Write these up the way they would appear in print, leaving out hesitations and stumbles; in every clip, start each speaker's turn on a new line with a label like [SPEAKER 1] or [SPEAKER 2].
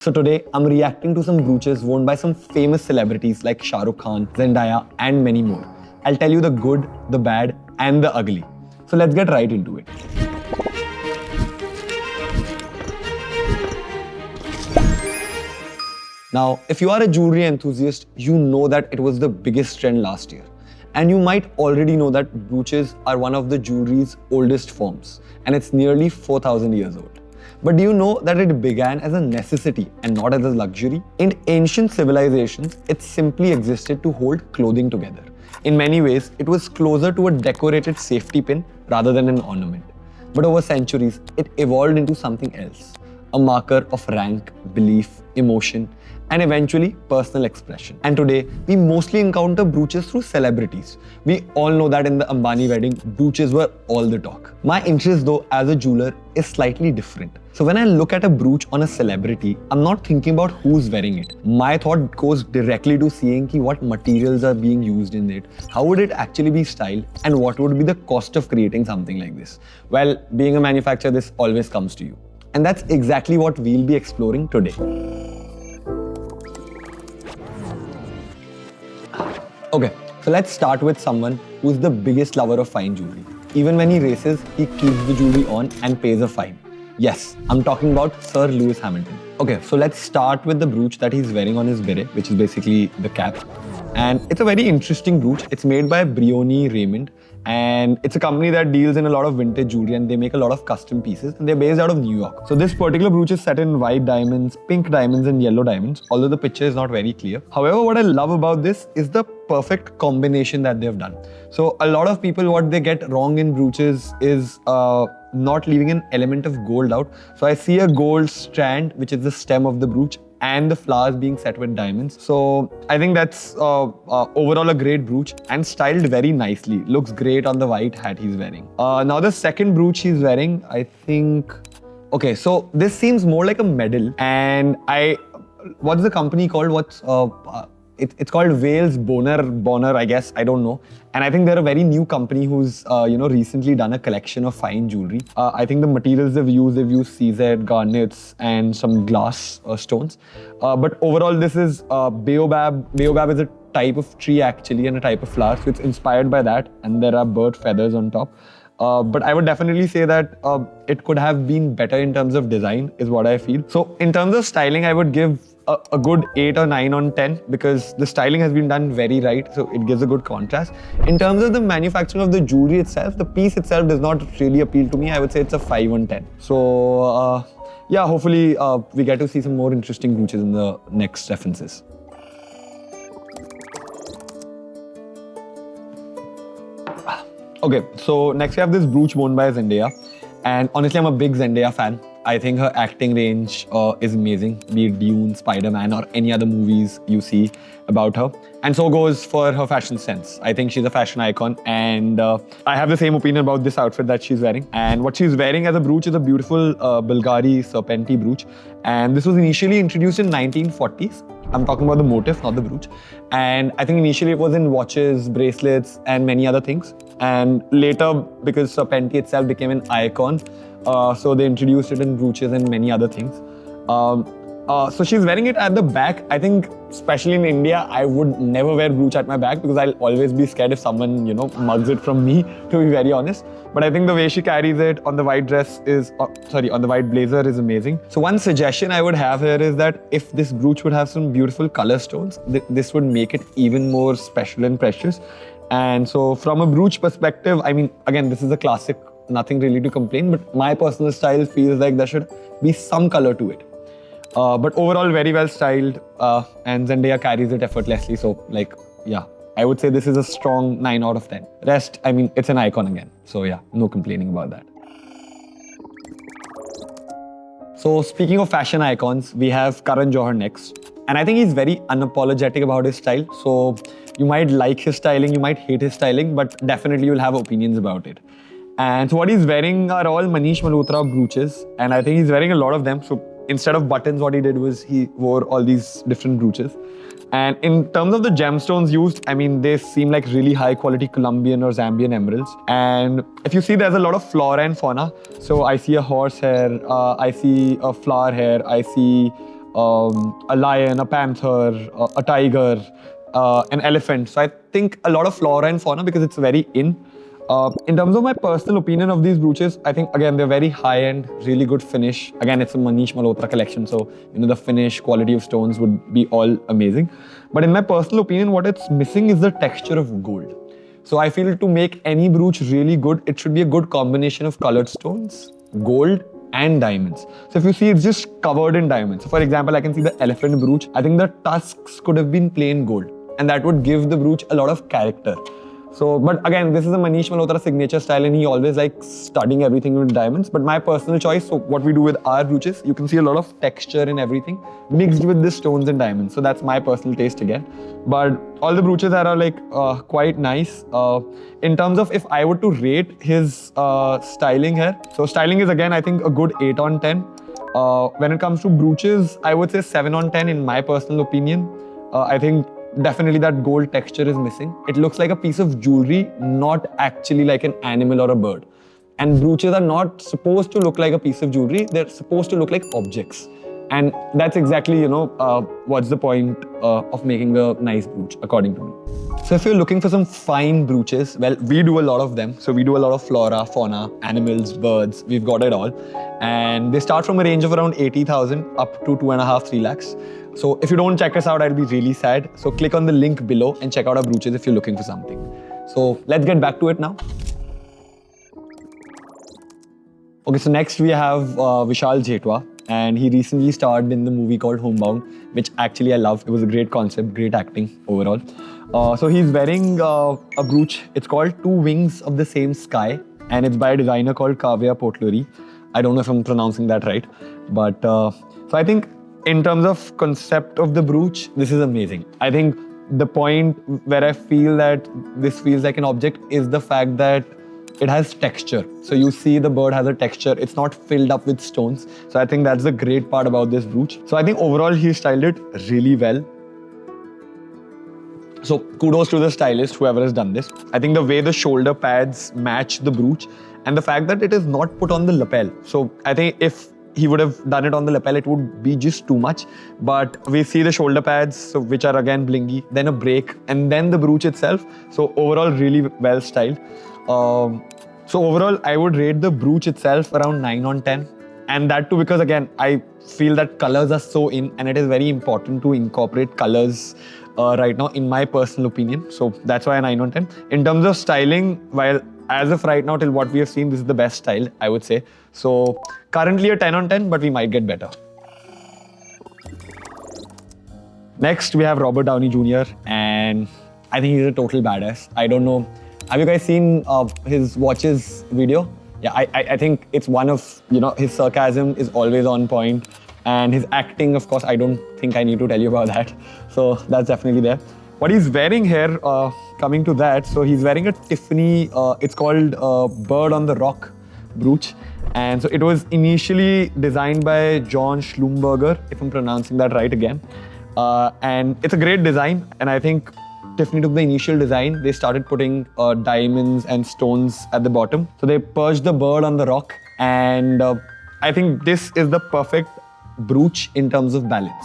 [SPEAKER 1] So today I'm reacting to some brooches worn by some famous celebrities like Shah Rukh Khan, Zendaya and many more. I'll tell you the good, the bad and the ugly. So let's get right into it. Now, if you are a jewelry enthusiast, you know that it was the biggest trend last year. And you might already know that brooches are one of the jewelry's oldest forms, and it's nearly 4,000 years old. But do you know that it began as a necessity and not as a luxury? In ancient civilizations, it simply existed to hold clothing together. In many ways, it was closer to a decorated safety pin rather than an ornament. But over centuries, it evolved into something else, a marker of rank, belief, emotion, and eventually personal expression. And today, we mostly encounter brooches through celebrities. We all know that in the Ambani wedding, brooches were all the talk. My interest though, as a jeweler, is slightly different. So when I look at a brooch on a celebrity, I'm not thinking about who's wearing it. My thought goes directly to seeing what materials are being used in it, how would it actually be styled, and what would be the cost of creating something like this. Well, being a manufacturer, this always comes to you. And that's exactly what we'll be exploring today. Okay, so let's start with someone who's the biggest lover of fine jewelry. Even when he races, he keeps the jewelry on and pays a fine. Yes, I'm talking about Sir Lewis Hamilton. Okay, so let's start with the brooch that he's wearing on his beret, which is basically the cap. And it's a very interesting brooch. It's made by Brioni Raymond. And it's a company that deals in a lot of vintage jewelry and they make a lot of custom pieces and they're based out of New York. So this particular brooch is set in white diamonds, pink diamonds and yellow diamonds, although the picture is not very clear. However, what I love about this is the perfect combination that they've done. So a lot of people, what they get wrong in brooches is not leaving an element of gold out. So I see a gold strand, which is the stem of the brooch, and the flowers being set with diamonds. So I think that's overall a great brooch and styled very nicely. Looks great on the white hat he's wearing. Now the second brooch he's wearing, I think... Okay, so this seems more like a medal. And what's the company called? It's called Wales Bonner, I guess. I don't know. And I think they're a very new company who's recently done a collection of fine jewelry. I think the materials they've used CZ, garnets, and some glass stones. But overall, this is baobab. Baobab is a type of tree actually and a type of flower. So it's inspired by that. And there are bird feathers on top. But I would definitely say that it could have been better in terms of design, is what I feel. So in terms of styling, I would give a good 8 or 9 on 10 because the styling has been done very right, so it gives a good contrast. In terms of the manufacturing of the jewelry itself, the piece itself does not really appeal to me. I would say it's a 5 on 10. So yeah, hopefully we get to see some more interesting brooches in the next references. Okay, so next we have this brooch worn by Zendaya. And honestly, I'm a big Zendaya fan. I think her acting range is amazing, be it Dune, Spider-Man or any other movies you see about her. And so goes for her fashion sense. I think she's a fashion icon and I have the same opinion about this outfit that she's wearing. And what she's wearing as a brooch is a beautiful Bulgari serpenti brooch. And this was initially introduced in 1940s. I'm talking about the motif, not the brooch. And I think initially it was in watches, bracelets and many other things. And later, because serpenti itself became an icon, so they introduced it in brooches and many other things. So she's wearing it at the back. I think, especially in India, I would never wear brooch at my back because I'll always be scared if someone, mugs it from me, to be very honest. But I think the way she carries it on the white dress is, on the white blazer is amazing. So one suggestion I would have here is that if this brooch would have some beautiful color stones, this would make it even more special and precious. And so from a brooch perspective, I mean, again, this is a classic, nothing really to complain, but my personal style feels like there should be some color to it. But overall, very well styled, and Zendaya carries it effortlessly. So, yeah, I would say this is a strong 9 out of 10. Rest, I mean, it's an icon again. So, yeah, no complaining about that. So, speaking of fashion icons, we have Karan Johar next. And I think he's very unapologetic about his style. So, you might like his styling, you might hate his styling, but definitely you'll have opinions about it. And so what he's wearing are all Manish Malhotra brooches. And I think he's wearing a lot of them. So instead of buttons, what he did was he wore all these different brooches. And in terms of the gemstones used, I mean, they seem like really high quality Colombian or Zambian emeralds. And if you see, there's a lot of flora and fauna. So I see a horse here, I see a flower here, I see a lion, a panther, a tiger, an elephant. So I think a lot of flora and fauna because it's very in. In terms of my personal opinion of these brooches, I think again they're very high-end, really good finish. Again, it's a Manish Malhotra collection, so the finish, quality of stones would be all amazing. But in my personal opinion, what it's missing is the texture of gold. So I feel to make any brooch really good, it should be a good combination of colored stones, gold, and diamonds. So if you see, it's just covered in diamonds. So for example, I can see the elephant brooch. I think the tusks could have been plain gold, and that would give the brooch a lot of character. So, but again, this is a Manish Malhotra signature style and he always likes studying everything with diamonds. But my personal choice, so what we do with our brooches, you can see a lot of texture in everything mixed with the stones and diamonds. So that's my personal taste again. But all the brooches are like quite nice. In terms of if I were to rate his styling here, so styling is again, I think a good 8 on 10. When it comes to brooches, I would say 7 on 10 in my personal opinion. I think definitely that gold texture is missing. It looks like a piece of jewelry, not actually like an animal or a bird. And brooches are not supposed to look like a piece of jewelry. They're supposed to look like objects. And that's exactly, what's the point of making a nice brooch, according to me. So if you're looking for some fine brooches, well, we do a lot of them. So we do a lot of flora, fauna, animals, birds. We've got it all. And they start from a range of around 80,000 up to 2.5, 3 lakhs. So if you don't check us out, I'd be really sad. So click on the link below and check out our brooches if you're looking for something. So let's get back to it now. Okay, so next we have Vishal Jethwa, and he recently starred in the movie called Homebound, which actually I loved. It was a great concept, great acting overall. So he's wearing a brooch. It's called Two Wings of the Same Sky, and it's by a designer called Kavya Potluri. I don't know if I'm pronouncing that right, but so I think in terms of concept of the brooch, this is amazing. I think the point where I feel that this feels like an object is the fact that it has texture. So you see the bird has a texture. It's not filled up with stones. So I think that's the great part about this brooch. So I think overall he styled it really well. So kudos to the stylist, whoever has done this. I think the way the shoulder pads match the brooch and the fact that it is not put on the lapel. So I think if he would have done it on the lapel, it would be just too much. But we see the shoulder pads, so which are again blingy, then a break, and then the brooch itself. So overall, really well styled. So overall, I would rate the brooch itself around 9 on 10. And that too because again, I feel that colors are so in and it is very important to incorporate colors right now in my personal opinion. So that's why a 9 on 10. In terms of styling, while as of right now, till what we have seen, this is the best style, I would say. So currently a 10 on 10, but we might get better. Next, we have Robert Downey Jr. and I think he's a total badass. I don't know. Have you guys seen his watches video? Yeah, I think it's one of, his sarcasm is always on point. And his acting, of course, I don't think I need to tell you about that. So that's definitely there. What he's wearing here, coming to that, so he's wearing a Tiffany, it's called Bird on the Rock brooch. And so it was initially designed by John Schlumberger, if I'm pronouncing that right again. And it's a great design. And I think Tiffany took the initial design. They started putting diamonds and stones at the bottom. So they perched the bird on the rock. And I think this is the perfect brooch in terms of balance.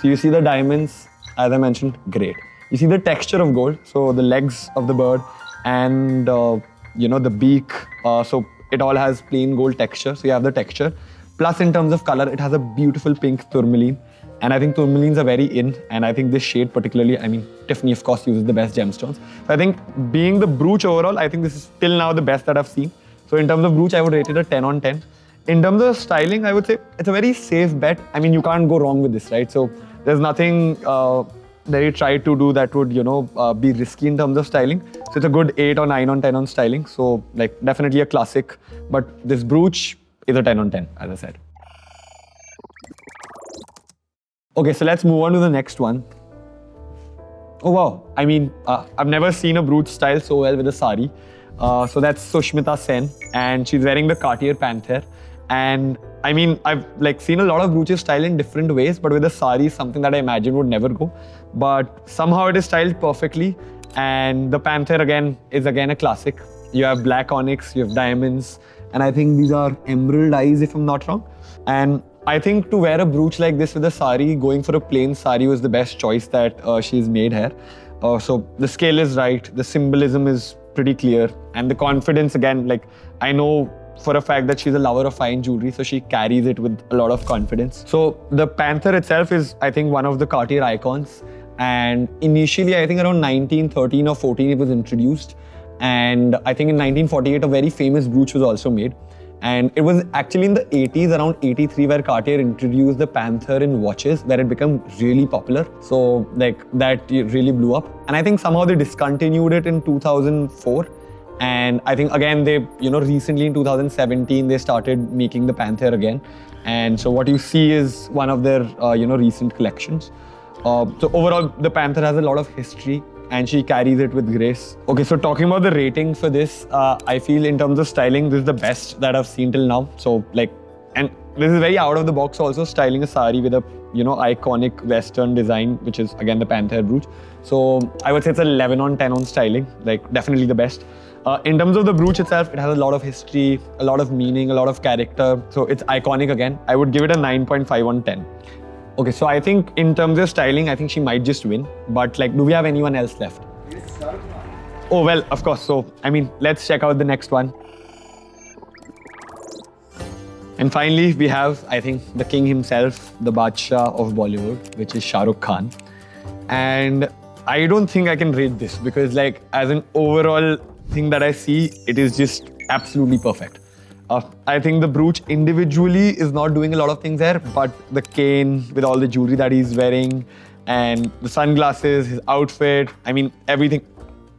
[SPEAKER 1] So you see the diamonds, as I mentioned, great. You see the texture of gold, so the legs of the bird and the beak. So it all has plain gold texture. So you have the texture. Plus in terms of color, it has a beautiful pink tourmaline. And I think tourmalines are very in. And I think this shade particularly, I mean, Tiffany of course uses the best gemstones. So I think being the brooch overall, I think this is till now the best that I've seen. So in terms of brooch, I would rate it a 10 on 10. In terms of styling, I would say it's a very safe bet. I mean, you can't go wrong with this, right? So there's nothing that he tried to do that would, be risky in terms of styling. So it's a good 8 or 9 on 10 on styling. So like definitely a classic, but this brooch is a 10 on 10, as I said. Okay, so let's move on to the next one. Oh wow, I mean, I've never seen a brooch style so well with a sari. So that's Sushmita Sen, and she's wearing the Cartier Panther. And I mean, I've seen a lot of brooches styled in different ways, but with a sari, something that I imagine would never go. But somehow it is styled perfectly. And the Panther again is a classic. You have black onyx, you have diamonds, and I think these are emerald eyes if I'm not wrong. And I think to wear a brooch like this with a sari, going for a plain sari was the best choice that she's made here. So the scale is right, the symbolism is pretty clear, and the confidence again, like I know for a fact that she's a lover of fine jewelry, so she carries it with a lot of confidence. So the Panther itself is, I think, one of the Cartier icons. And initially, I think around 1913 or 14, it was introduced. And I think in 1948, a very famous brooch was also made. And it was actually in the 80s, around 83, where Cartier introduced the Panther in watches, where it became really popular. So like that really blew up. And I think somehow they discontinued it in 2004. And I think again, they, recently in 2017, they started making the Panther again. And so what you see is one of their, recent collections. So overall, the Panther has a lot of history and she carries it with grace. Okay, so talking about the rating for this, I feel in terms of styling, this is the best that I've seen till now. So like, and this is very out of the box also, styling a sari with a, iconic Western design, which is again the Panther brooch. So I would say it's 11 on 10 on styling, like definitely the best. In terms of the brooch itself, it has a lot of history, a lot of meaning, a lot of character. So it's iconic again. I would give it a 9.5 on 10. Okay, so I think in terms of styling, I think she might just win. But like, do we have anyone else left? Oh, well, of course. So, I mean, let's check out the next one. And finally, we have, I think, the king himself, the Badshah of Bollywood, which is Shah Rukh Khan. And I don't think I can rate this because like, as an overall thing that I see, it is just absolutely perfect. I think the brooch individually is not doing a lot of things there, but the cane with all the jewelry that he's wearing and the sunglasses, his outfit, I mean, everything.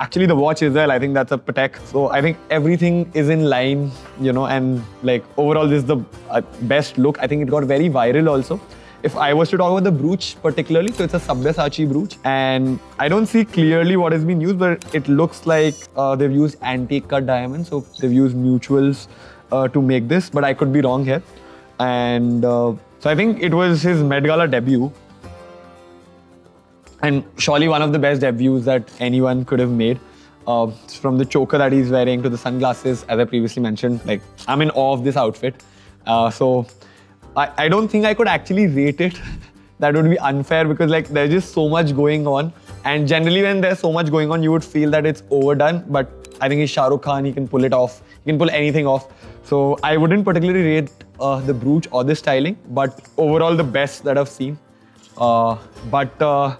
[SPEAKER 1] Actually, the watch as well, I think that's a Patek. So I think everything is in line, and like overall, this is the best look. I think it got very viral also. If I was to talk about the brooch particularly, so it's a Sabyasachi brooch, and I don't see clearly what has been used, but it looks like they've used antique cut diamonds, so they've used mutuals to make this, but I could be wrong here. And so I think it was his Met Gala debut, and surely one of the best debuts that anyone could have made. From the choker that he's wearing to the sunglasses, as I previously mentioned, like I'm in awe of this outfit. So I don't think I could actually rate it. That would be unfair because like there's just so much going on. And generally when there's so much going on, you would feel that it's overdone. But I think he's Shah Rukh Khan, he can pull it off. He can pull anything off. So I wouldn't particularly rate the brooch or the styling, but overall the best that I've seen. But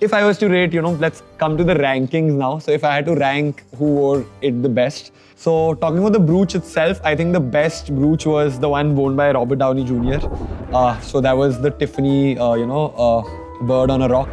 [SPEAKER 1] if I was to rate, let's come to the rankings now. So if I had to rank who wore it the best. So talking about the brooch itself, I think the best brooch was the one worn by Robert Downey Jr. So that was the Tiffany, bird on a rock.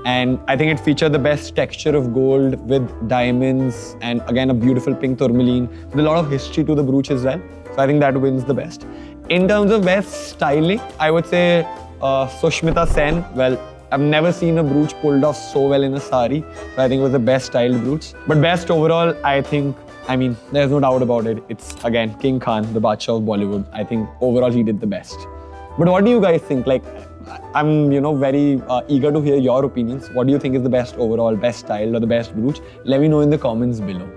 [SPEAKER 1] And I think it featured the best texture of gold with diamonds and again a beautiful pink tourmaline with a lot of history to the brooch as well. So I think that wins the best. In terms of best styling, I would say Sushmita Sen. Well, I've never seen a brooch pulled off so well in a sari. So I think it was the best styled brooch. But best overall, I think, there's no doubt about it. It's again King Khan, the Badshah of Bollywood. I think overall he did the best. But what do you guys think? Like, I'm very eager to hear your opinions. What do you think is the best overall, best styled or the best brooch? Let me know in the comments below.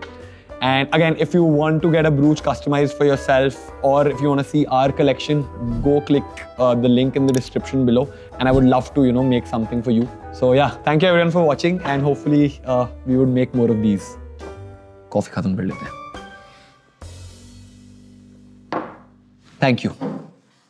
[SPEAKER 1] And again, if you want to get a brooch customized for yourself or if you want to see our collection, go click the link in the description below and I would love to, make something for you. So yeah, thank you everyone for watching and hopefully we would make more of these. Coffee khatam kar lete hain. Thank you.